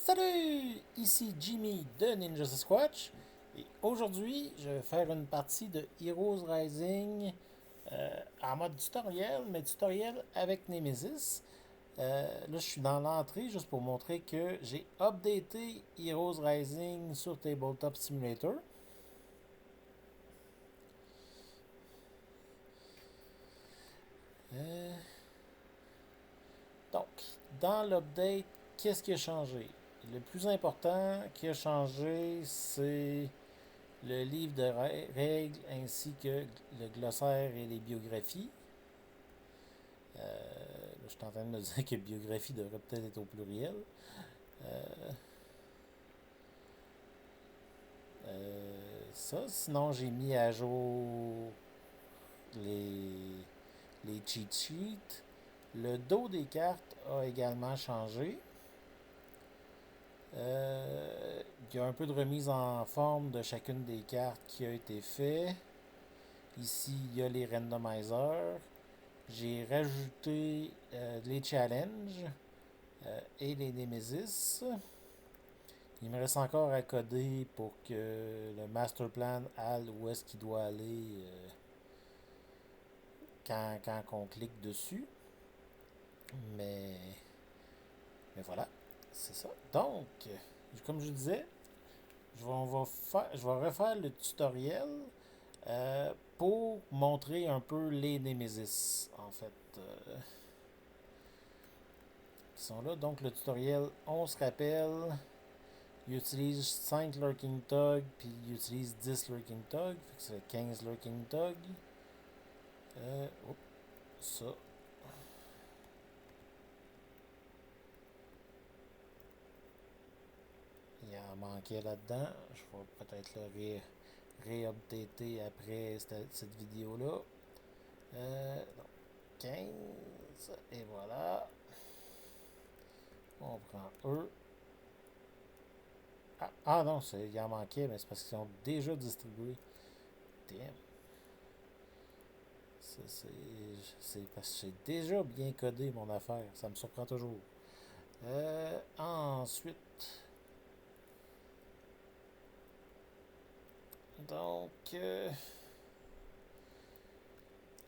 Salut! Ici Jimmy de Ninja Squatch et aujourd'hui je vais faire une partie de Heroes Rising en mode tutoriel, mais tutoriel avec Nemesis. Là je suis dans l'entrée juste pour montrer que j'ai updaté Heroes Rising sur Tabletop Simulator. Euh, donc, dans l'update, qu'est-ce qui a changé? Le plus important qui a changé, c'est le livre de règles ainsi que le glossaire et les biographies. Là, je suis en train de me dire que biographie devrait peut-être être au pluriel. Euh, Ça, sinon j'ai mis à jour les, les cheat sheets. Le dos des cartes a également changé. Il y a un peu de remise en forme de chacune des cartes qui a été fait. Ici, il y a les randomizers. J'ai rajouté les challenges et les Nemesis. Il me reste encore à coder pour que le master plan aille où est-ce qu'il doit aller quand on clique dessus. Mais, mais voilà, c'est ça. Donc, comme je disais, je vais refaire le tutoriel pour montrer un peu les Nemesis, en fait, qui sont là. Donc, le tutoriel, on se rappelle, il utilise 5 Lurking Tug, puis il utilise 10 Lurking Tug, fait que c'est 15 Lurking Tug. Oh, ça. Il en manquait là-dedans. Je vais peut-être le réupdater après cette vidéo-là. Donc, 15. Et voilà. On prend eux. Ah non, il en manquait, mais c'est parce qu'ils sont déjà distribués. Damn. C'est parce que j'ai déjà bien codé mon affaire. Ça me surprend toujours. Ensuite, donc,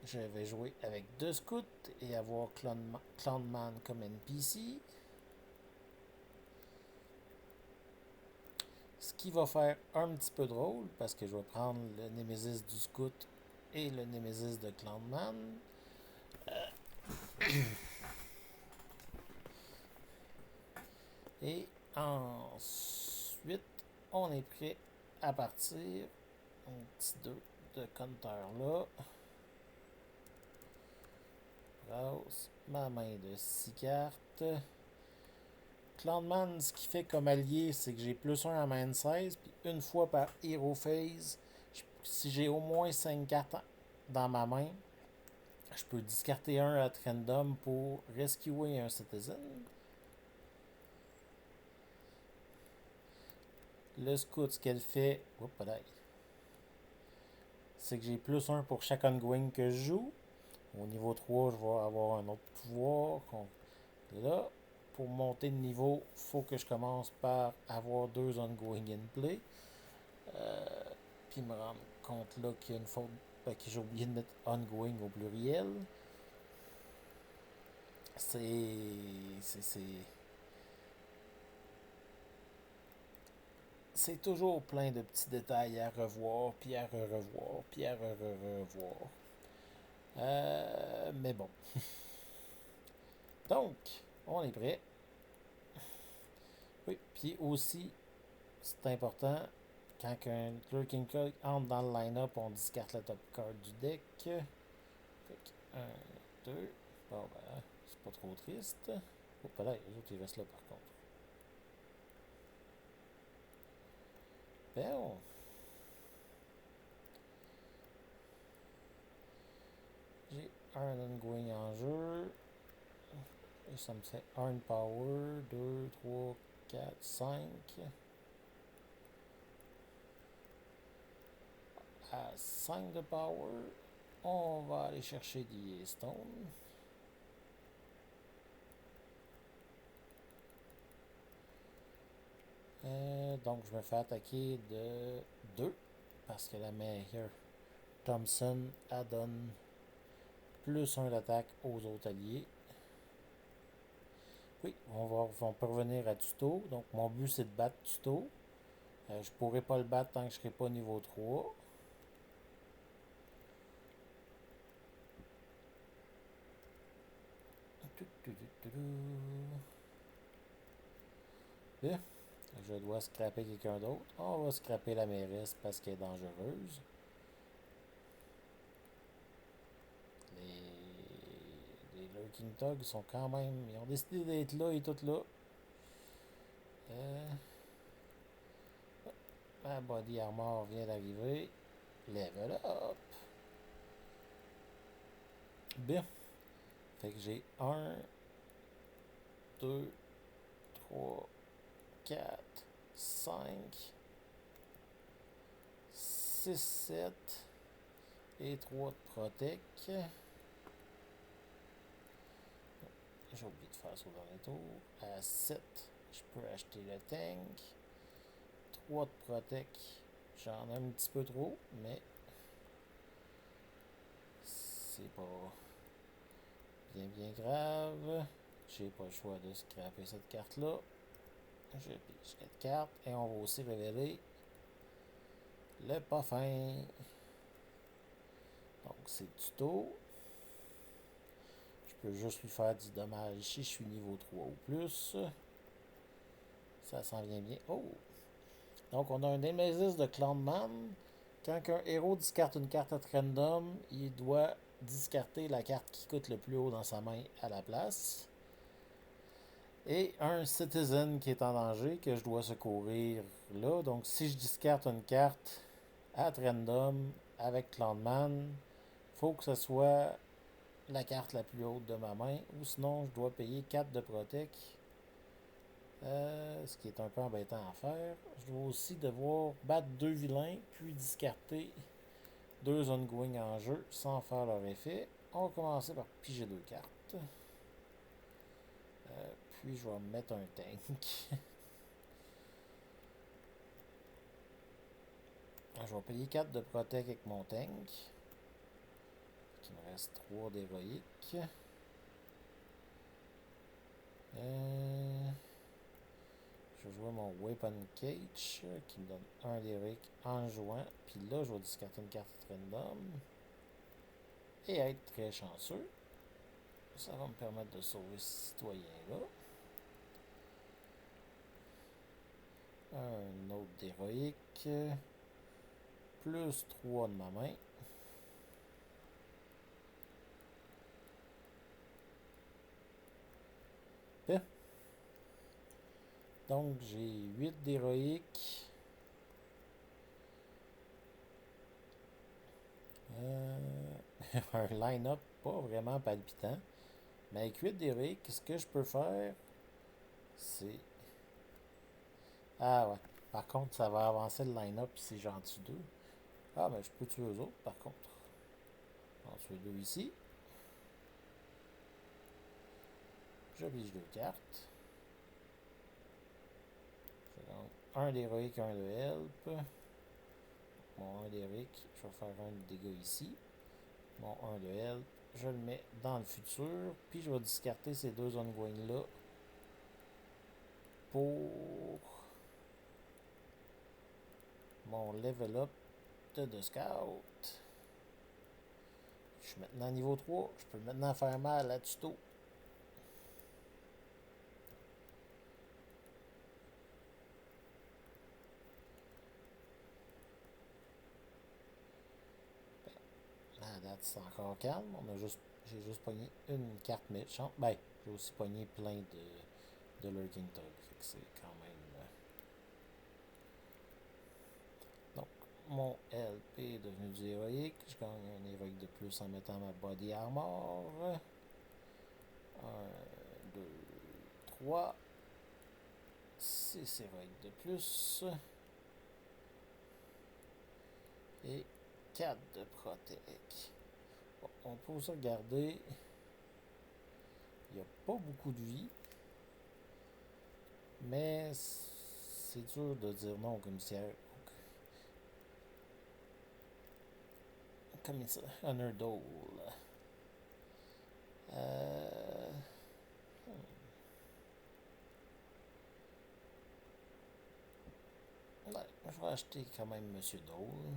je vais jouer avec deux scouts et avoir Clownman comme NPC. Ce qui va faire un petit peu drôle parce que je vais prendre le Nemesis du scout et le Nemesis de Clownman. Et ensuite, on est prêt à partir. Un petit 2 de compteur là. Browse ma main de 6 cartes. Clownman, ce qui fait comme allié, c'est que j'ai plus un à main de 16, puis une fois par Hero Phase, si j'ai au moins 5 cartes dans ma main, je peux discarter un à random pour rescuer un citizen. Le scout, ce qu'elle fait, c'est que j'ai plus un pour chaque ongoing que je joue. Au niveau 3, je vais avoir un autre pouvoir. Là, pour monter de niveau, il faut que je commence par avoir deux ongoing in play. Puis me rendre compte là qu'il y a une faute, que j'ai oublié de mettre ongoing au pluriel. C'est c'est toujours plein de petits détails à revoir, puis à revoir, puis à revoir. Mais bon. Donc, on est prêt. Oui, puis aussi, c'est important, quand un Lurking Cog entre dans le line-up, on discarte la top card du deck. Fait que 1, 2. Bon, ben, c'est pas trop triste. Oh, là, les autres, ils restent là par contre. Bon. J'ai un ongoing en jeu. Et ça me fait 1 power. 2, 3, 4, 5. À 5 de power, on va aller chercher des stones. Donc, je me fais attaquer de 2 parce que la meilleure Thompson, elle donne plus 1 d'attaque aux autres alliés. Oui, on peut revenir à Tuto. Donc, mon but, c'est de battre Tuto. Je pourrai pas le battre tant que je serai pas niveau 3. Bien, je dois scraper quelqu'un d'autre. On va scraper la mairesse parce qu'elle est dangereuse. Les Lurking Thugs sont quand même. Ils ont décidé d'être là et tout là. Ma body armor vient d'arriver. Level up. Bien. Fait que j'ai 1, 2, 3, 4, 5, 6, 7 et 3 de protec. J'ai oublié de faire ça au dernier tour. À 7, je peux acheter le tank. 3 de protec. J'en ai un petit peu trop, mais c'est pas bien grave. J'ai pas le choix de scraper cette carte-là. Je pige 4 cartes et on va aussi révéler le parfum. Donc c'est tuto. Je peux juste lui faire du dommage si je suis niveau 3 ou plus. Ça s'en vient bien. Oh! Donc on a un Nemesis de Clownman. Quand un héros discarte une carte à random, il doit discarter la carte qui coûte le plus haut dans sa main à la place. Et un Citizen qui est en danger, que je dois secourir là. Donc si je discarte une carte à random avec Clownman, faut que ce soit la carte la plus haute de ma main, ou sinon je dois payer 4 de protec. Ce qui est un peu embêtant à faire. Je dois aussi devoir battre 2 vilains, puis discarter 2 ongoing en jeu sans faire leur effet. On va commencer par piger 2 cartes. Puis je vais mettre un tank. Je vais payer 4 de protec avec mon tank. Il me reste 3 d'héroïque. Je vais jouer mon Weapon Cage qui me donne 1 d'héroïque en jouant. Puis là, je vais discarter une carte random. Et être très chanceux. Ça va me permettre de sauver ce citoyen-là. Un autre d'héroïque. Plus 3 de ma main. Bien. Donc j'ai 8 d'héroïque. Un line-up pas vraiment palpitant. Mais avec 8 d'héroïque, ce que je peux faire, c'est... Ah ouais. Par contre, ça va avancer le line-up si j'en tue 2. Ah, ben je peux tuer eux autres, par contre. J'en tue 2 ici. Je pige 2 cartes. Je gagne un d'héroïque, un de help. Mon 1 d'héroïque, je vais faire un de dégâts ici. Mon 1 de help, je le mets dans le futur. Puis je vais discarter ces 2 ongoing là pour mon level up de scout. Je suis maintenant niveau 3. Je peux maintenant faire mal à Tuto. À date, c'est encore calme. J'ai juste pogné une carte méchante. Ben, j'ai aussi pogné plein de Lurking Tug. Fait que c'est quand même. Donc, mon LP est devenu du héroïque. Je gagne un héroïque de plus en mettant ma body armor. 1, 2, 3. 6 héroïques de plus. Et 4 de protec. Bon, on peut aussi regarder. Il n'y a pas beaucoup de vie. Mais C'est dur de dire non au commissaire. Commissaire Honor Dole. Euh, ouais, je vais acheter quand même Monsieur Dole.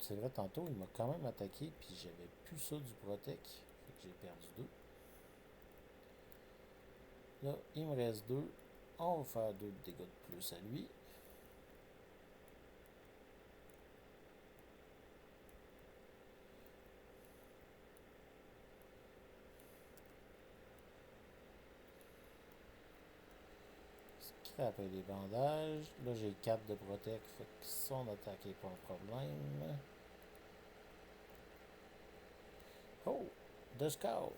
C'est vrai, tantôt, il m'a quand même attaqué, puis j'avais plus ça du Protec. Fait que j'ai perdu 2. Là, il me reste 2. On va faire 2 de dégâts de plus à lui. Scrap les bandages. Là, j'ai 4 de Protec, fait que son attaque n'est pas un problème. Oh! De Scout!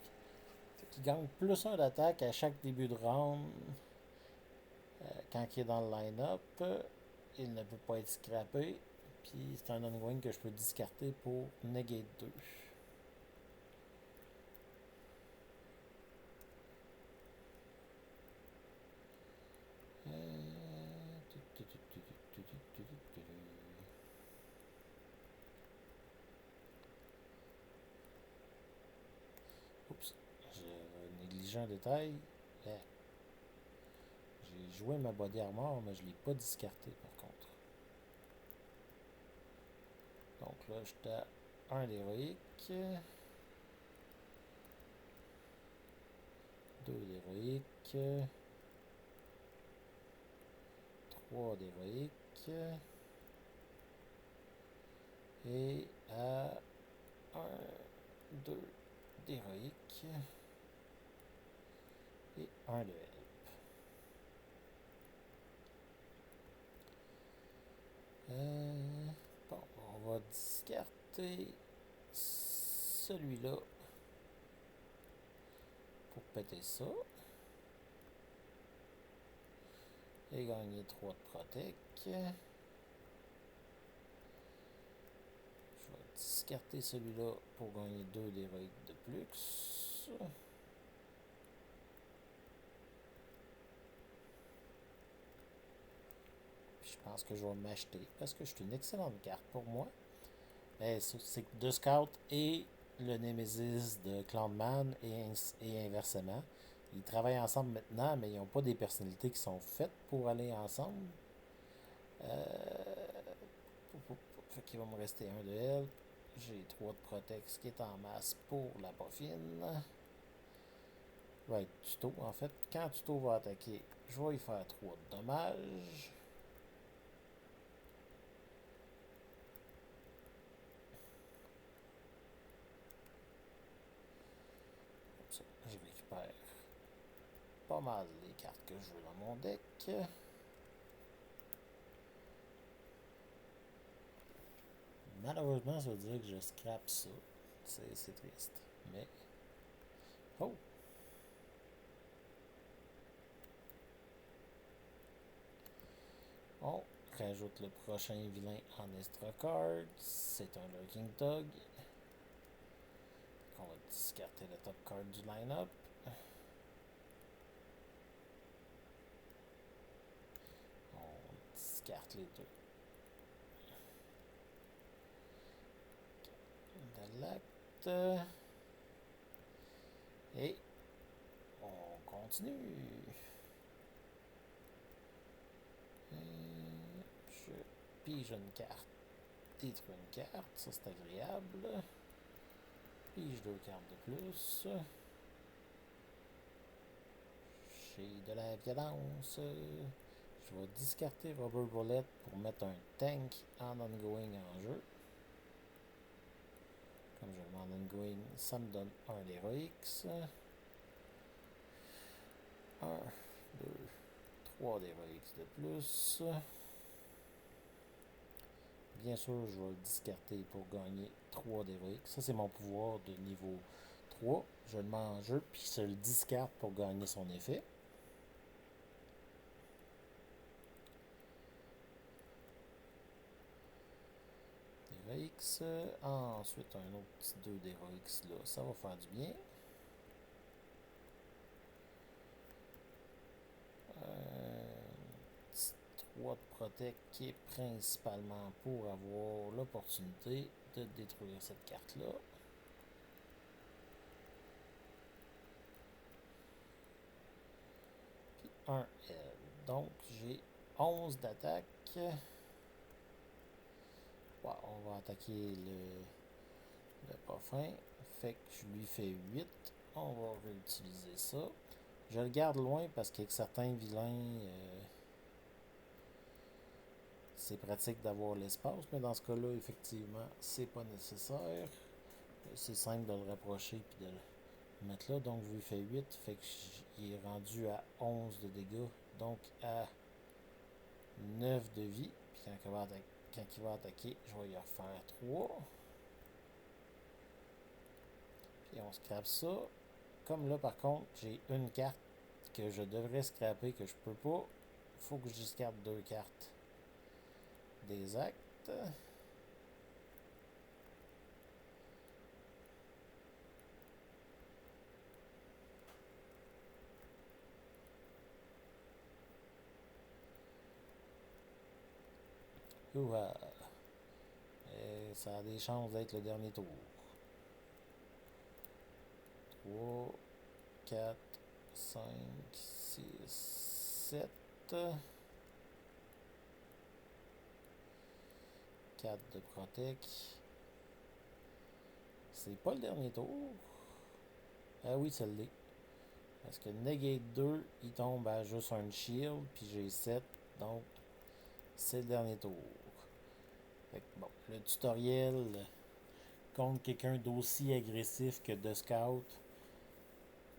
Fait qu'il gagne plus 1 d'attaque à chaque début de round. Quand il est dans le line-up, il ne peut pas être scrappé. Puis c'est un ongoing que je peux discarter pour negate 2. Oups, j'ai négligé un détail. J'ai joué ma body armor, mais je ne l'ai pas discarté par contre. Donc là, j'étais à 1 d'héroïque. 2 d'héroïque. 3 d'héroïque. Et à 1, 2 d'héroïque. Et 1 de help. Bon, on va discarter celui-là pour péter ça. Et gagner 3 de protec. Je vais discarter celui-là pour gagner 2 d'héroïque de plus. Puis je pense que je vais m'acheter parce que c'est une excellente carte pour moi. C'est de Scout et le Nemesis de Clownman et inversement. Ils travaillent ensemble maintenant, mais ils n'ont pas des personnalités qui sont faites pour aller ensemble. Fait qu'il va me rester 1 de help. J'ai 3 de Protex qui est en masse pour la poffine. Right, Tuto. En fait, quand Tuto va attaquer, je vais y faire 3 de dommages. Comme ça, je récupère pas mal les cartes que je veux dans mon deck. Malheureusement, ça veut dire que je scrape ça. C'est triste. Mais. Oh! On rajoute le prochain vilain en extra card. C'est un Lurking Dog. On va discarter le top card du line-up. On discarte les deux. De l'acte. Et on continue. Je pige une carte. Détruis une carte. Ça, c'est agréable. Pige 2 cartes de plus. J'ai de la violence. Je vais discarter Rubber Bullet pour mettre un tank en ongoing en jeu. Comme je le mets en ongoing, ça me donne un d'Heroix. 1, 2, 3 d'Heroix de plus. Bien sûr, je vais le discarter pour gagner 3 d'Heroix. Ça, c'est mon pouvoir de niveau 3. Je le mets en jeu, puis je le discarte pour gagner son effet. Heroix. Ensuite, un autre petit 2 d'Heroix là. Ça va faire du bien. Protect qui est principalement pour avoir l'opportunité de détruire cette carte-là. Puis un L. Donc j'ai 11 d'attaque. Ouais, on va attaquer le parfum. Fait que je lui fais 8. On va réutiliser ça. Je le garde loin parce qu'avec certains vilains, c'est pratique d'avoir l'espace, mais dans ce cas-là, effectivement, c'est pas nécessaire. C'est simple de le rapprocher et de le mettre là. Donc, je lui fais 8. Fait qu'il est rendu à 11 de dégâts. Donc, à 9 de vie. Puis quand il va attaquer, je vais y refaire 3. Puis on scrape ça. Comme là, par contre, j'ai une carte que je devrais scraper que je peux pas. Il faut que je discarde 2 cartes des actes. Ouah. Et ça a des chances d'être le dernier tour. 3, 4, 5, 6, 7. 4 de Protect. C'est pas le dernier tour. Ah oui, c'est le Parce que Negate 2, il tombe à juste un shield, puis j'ai 7. Donc, c'est le dernier tour. Fait que, bon, le tutoriel contre quelqu'un d'aussi agressif que de Scout,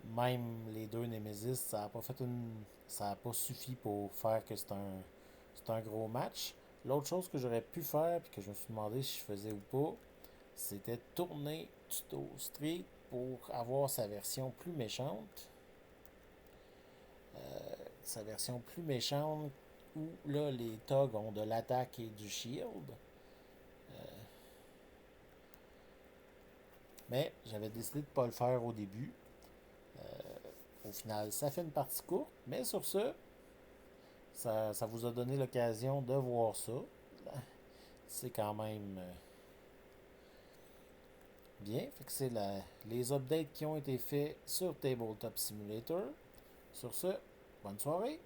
même les deux Nemesis, ça a pas fait une. Ça a pas suffi pour faire que c'est un gros match. L'autre chose que j'aurais pu faire, puis que je me suis demandé si je faisais ou pas, c'était tourner Tuto Street pour avoir sa version plus méchante. Sa version plus méchante où là les thugs ont de l'attaque et du shield. Mais j'avais décidé de ne pas le faire au début. Au final, ça fait une partie courte, mais sur ce, ça vous a donné l'occasion de voir ça. C'est quand même bien. Fait que c'est les updates qui ont été faits sur Tabletop Simulator. Sur ce, bonne soirée!